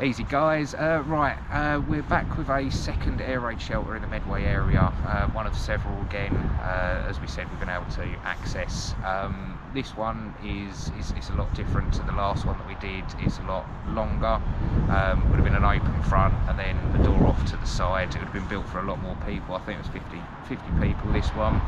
Easy guys, we're back with a second air raid shelter in the Medway area, one of several again. As we said, we've been able to access. This one is a lot different to the last one that we did. It's a lot longer, would have been an open front and then the door off to the side. It would have been built for a lot more people. I think it was 50 people this one.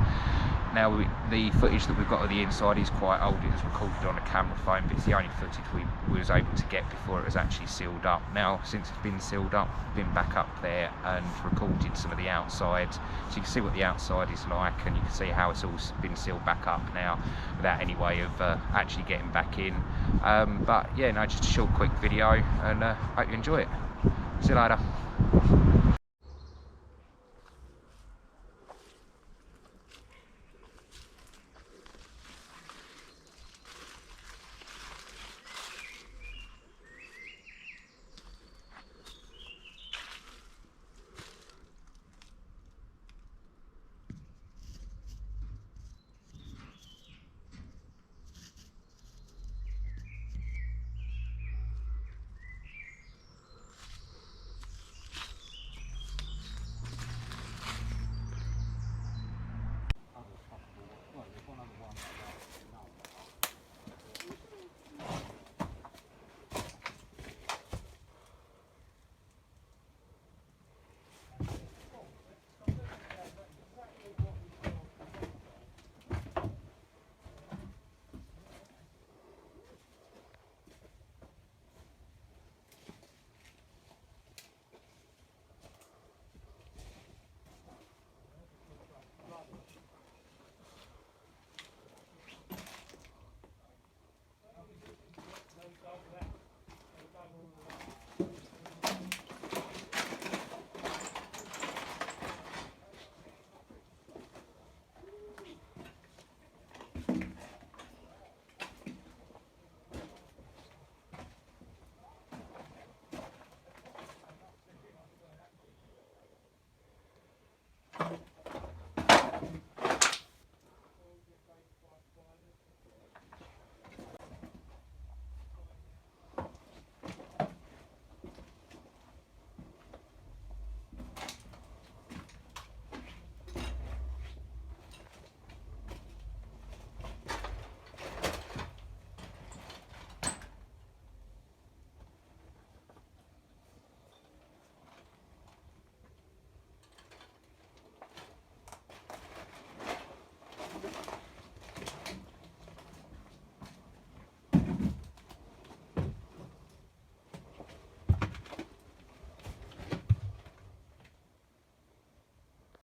Now the footage that we've got of the inside is quite old. It was recorded on a camera phone, but it's the only footage we was able to get before it was actually sealed up. Now since it's been sealed up, we've been back up there and recorded some of the outside, so you can see what the outside is like, and you can see how it's all been sealed back up now without any way of actually getting back in. But yeah, no, just a short quick video, and hope you enjoy it. See you later.